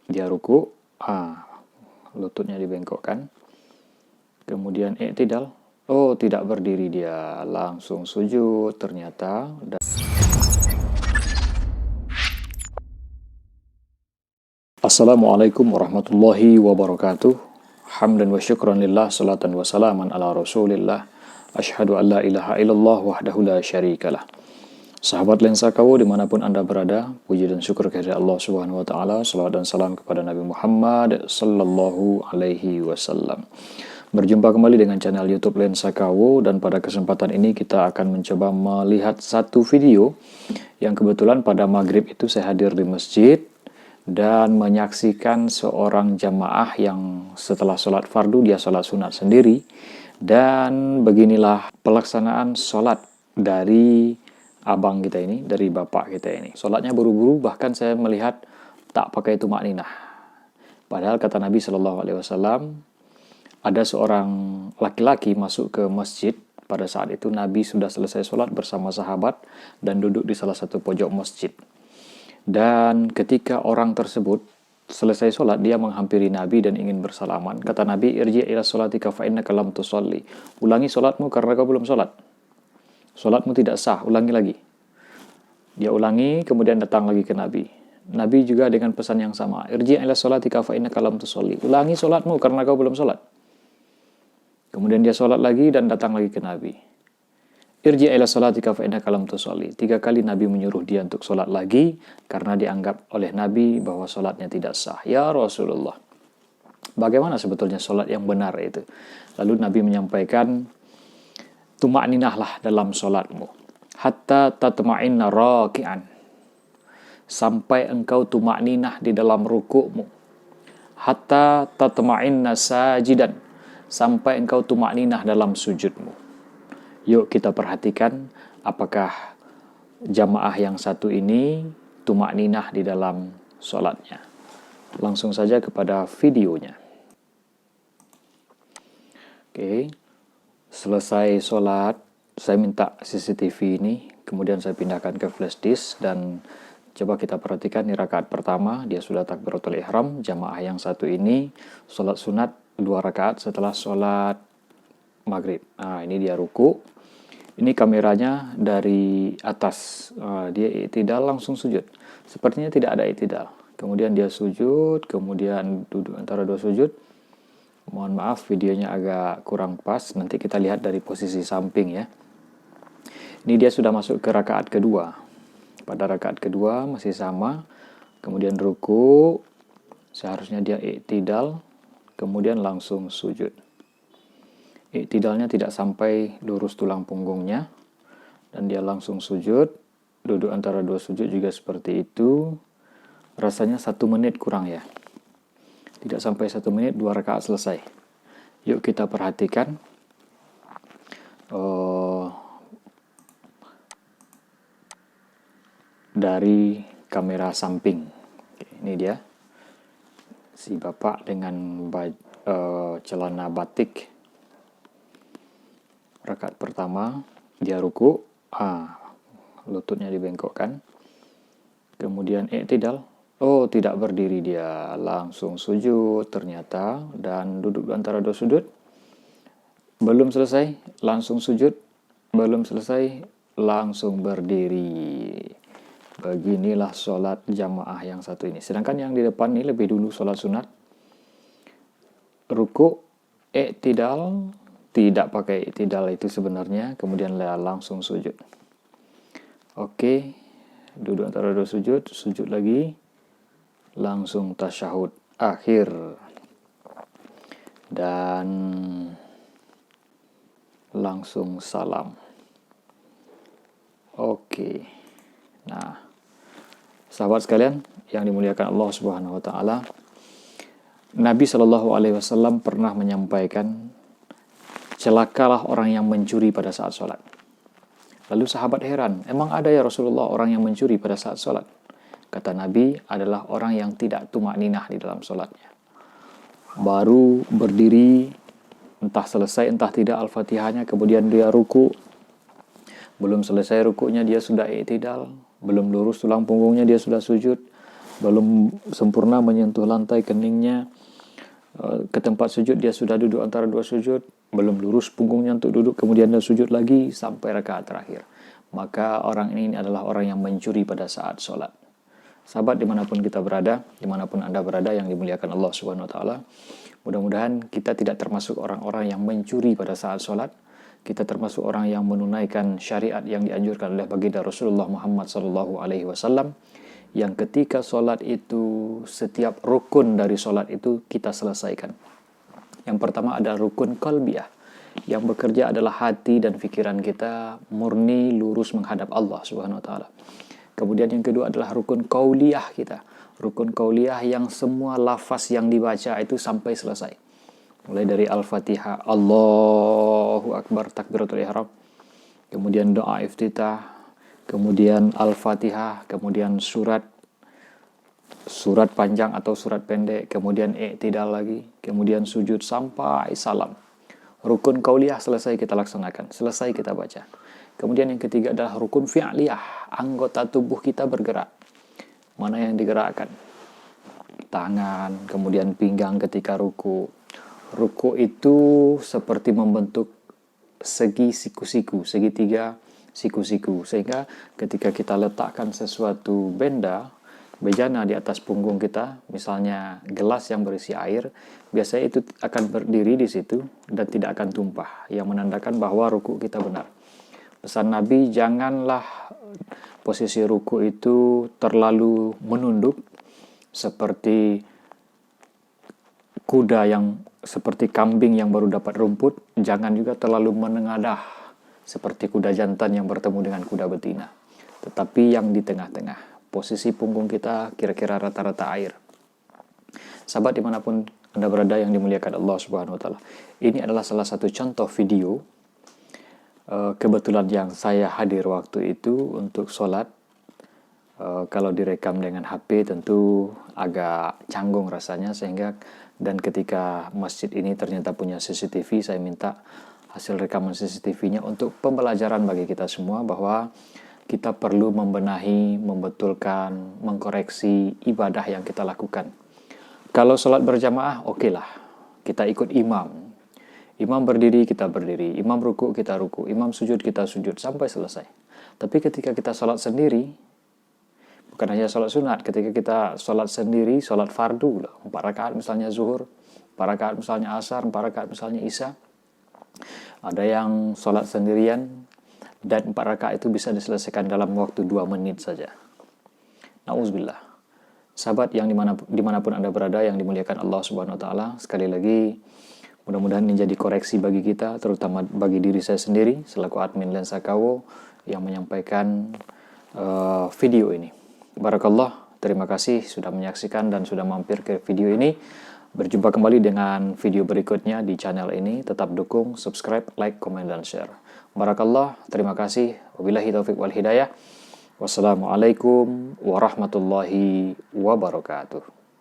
dia ruku, lututnya dibengkokkan, kemudian i'tidal, oh tidak berdiri, dia langsung sujud ternyata. Assalamualaikum warahmatullahi wabarakatuh. Hamdan wa syukran lillah, salatan wa salaman ala rasulillah. Asyhadu an la ilaha illallah wahdahu la syarikalah. Sahabat Lensa KW dimanapun Anda berada, puji dan syukur kehadirat Allah Subhanahu wa Ta'ala, salawat dan salam kepada Nabi Muhammad sallallahu alaihi wasallam. Berjumpa kembali dengan channel YouTube Lensa KW, dan pada kesempatan ini kita akan mencoba melihat satu video yang kebetulan pada maghrib itu saya hadir di masjid dan menyaksikan seorang jamaah yang setelah sholat fardu dia sholat sunat sendiri, dan beginilah pelaksanaan sholat dari abang kita ini, dari bapak kita ini. Sholatnya buru-buru, bahkan saya melihat tak pakai tumak ninah. Padahal kata Nabi SAW, ada seorang laki-laki masuk ke masjid. Pada saat itu Nabi sudah selesai sholat bersama sahabat dan duduk di salah satu pojok masjid. Dan ketika orang tersebut selesai sholat, dia menghampiri Nabi dan ingin bersalaman. Kata Nabi, irji' ila sholatika fa innaka lam tusalli. Ulangi sholatmu karena kau belum sholat. Sholatmu tidak sah, ulangi lagi. Dia ulangi, kemudian datang lagi ke Nabi. Nabi juga dengan pesan yang sama. Irji' ila sholatika fa innaka lam tusalli. Ulangi sholatmu karena kau belum sholat. Kemudian dia sholat lagi dan datang lagi ke Nabi. Irji' ila sholatika fa innaka lam tusalli. 3 kali Nabi menyuruh dia untuk sholat lagi karena dianggap oleh Nabi bahwa sholatnya tidak sah. Ya Rasulullah, bagaimana sebetulnya sholat yang benar itu? Lalu Nabi menyampaikan, tumak ninahlah dalam sholatmu. Hatta tatma'inna raki'an. Sampai engkau tumak ninah di dalam rukukmu. Hatta tatma'inna sajidan. Sampai engkau tumak ninah dalam sujudmu. Yuk kita perhatikan apakah jamaah yang satu ini tumak ninah di dalam sholatnya. Langsung saja kepada videonya. Oke. Selesai sholat, saya minta CCTV ini, kemudian saya pindahkan ke flash disk, dan coba kita perhatikan di rakaat pertama, dia sudah takbiratul ihram. Jamaah yang satu ini sholat sunat 2 rakaat setelah sholat maghrib. Nah, ini dia ruku. Ini kameranya dari atas, dia i'tidal langsung sujud. Sepertinya tidak ada i'tidal. Kemudian dia sujud, kemudian duduk antara 2 sujud. Mohon maaf videonya agak kurang pas, nanti kita lihat dari posisi samping ya. Ini dia sudah masuk ke rakaat kedua. Pada rakaat kedua masih sama, kemudian ruku, seharusnya dia i'tidal, kemudian langsung sujud. I'tidalnya tidak sampai lurus tulang punggungnya, dan dia langsung sujud. Duduk antara 2 sujud juga seperti itu. Rasanya 1 menit kurang ya. Tidak sampai 1 menit, 2 rakaat selesai. Yuk kita perhatikan dari kamera samping. Ini dia si bapak dengan celana batik. Rakaat pertama dia ruku, lututnya dibengkokkan, kemudian i'tidal, oh tidak berdiri, dia langsung sujud ternyata, dan duduk antara 2 sujud. Belum selesai langsung sujud, belum selesai langsung berdiri. Beginilah sholat jamaah yang satu ini. Sedangkan yang di depan ini lebih dulu sholat sunat. Ruku, i'tidal, tidak pakai i'tidal itu sebenarnya, kemudian langsung sujud. Oke, duduk antara 2 sujud, sujud lagi, langsung tasyahud akhir, dan langsung salam. Oke. Nah, sahabat sekalian yang dimuliakan Allah Subhanahu wa Ta'ala, Nabi SAW pernah menyampaikan, celakalah orang yang mencuri pada saat sholat. Lalu sahabat heran, emang ada ya Rasulullah orang yang mencuri pada saat sholat? Kata Nabi, adalah orang yang tidak tumak ninah di dalam sholatnya. Baru berdiri, entah selesai entah tidak Al-Fatihahnya, kemudian dia ruku. Belum selesai rukunya dia sudah i'tidal. Belum lurus tulang punggungnya dia sudah sujud. belum sempurna menyentuh lantai keningnya, ke tempat sujud dia sudah duduk antara dua sujud, belum lurus punggungnya untuk duduk, kemudian dia sujud lagi sampai rakaat terakhir. Maka orang ini adalah orang yang mencuri pada saat sholat. Sahabat dimanapun kita berada, dimanapun Anda berada yang dimuliakan Allah Subhanahu Wa Taala, mudah-mudahan kita tidak termasuk orang-orang yang mencuri pada saat sholat. Kita termasuk orang yang menunaikan syariat yang dianjurkan oleh baginda Rasulullah Muhammad Sallallahu Alaihi Wasallam, yang ketika sholat itu setiap rukun dari sholat itu kita selesaikan. Yang pertama ada rukun qalbiyah, yang bekerja adalah hati dan pikiran kita murni lurus menghadap Allah Subhanahu Wa Taala. Kemudian yang kedua adalah rukun qauliyah kita. Rukun qauliyah yang semua lafaz yang dibaca itu sampai selesai. Mulai dari Al-Fatihah, Allahu Akbar, takbiratul ihram, kemudian doa iftitah, kemudian Al-Fatihah, kemudian surat panjang atau surat pendek, kemudian i'tidal lagi, kemudian sujud sampai salam. Rukun qauliyah selesai kita laksanakan, selesai kita baca. Kemudian yang ketiga adalah rukun fi'liyah, anggota tubuh kita bergerak. Mana yang digerakkan? Tangan, kemudian pinggang ketika ruku. Ruku itu seperti membentuk segi siku-siku, segitiga siku-siku. Sehingga ketika kita letakkan sesuatu bejana di atas punggung kita, misalnya gelas yang berisi air, biasanya itu akan berdiri di situ dan tidak akan tumpah, yang menandakan bahwa ruku kita benar. Pesan Nabi, janganlah posisi ruku itu terlalu menunduk seperti kuda seperti kambing yang baru dapat rumput, jangan juga terlalu menengadah seperti kuda jantan yang bertemu dengan kuda betina. Tetapi yang di tengah-tengah, posisi punggung kita kira-kira rata-rata air. Sahabat dimanapun Anda berada yang dimuliakan Allah Subhanahu Wa Taala, ini adalah salah satu contoh video. Kebetulan yang saya hadir waktu itu untuk sholat. Kalau direkam dengan HP tentu agak canggung rasanya, sehingga dan ketika masjid ini ternyata punya CCTV, saya minta hasil rekaman CCTV-nya untuk pembelajaran bagi kita semua bahwa kita perlu membenahi, membetulkan, mengkoreksi ibadah yang kita lakukan. Kalau sholat berjamaah, oke lah, kita ikut imam. Imam berdiri, kita berdiri. Imam ruku, kita ruku. Imam sujud, kita sujud sampai selesai. Tapi ketika kita sholat sendiri, bukan hanya sholat sunat, ketika kita sholat sendiri, sholat fardu, 4 rakaat misalnya zuhur, 4 rakaat misalnya asar, 4 rakaat misalnya isya. Ada yang sholat sendirian, dan 4 rakaat itu bisa diselesaikan dalam waktu 2 menit saja. Nauzubillah. Sahabat yang dimanapun Anda berada, yang dimuliakan Allah Subhanahu Wa Taala, sekali lagi, mudah-mudahan ini jadi koreksi bagi kita, terutama bagi diri saya sendiri, selaku admin Lensa KW, yang menyampaikan video ini. Barakallah, terima kasih sudah menyaksikan dan sudah mampir ke video ini. Berjumpa kembali dengan video berikutnya di channel ini. Tetap dukung, subscribe, like, komen, dan share. Barakallah, terima kasih. Wabillahi taufiq wal hidayah. Wassalamualaikum warahmatullahi wabarakatuh.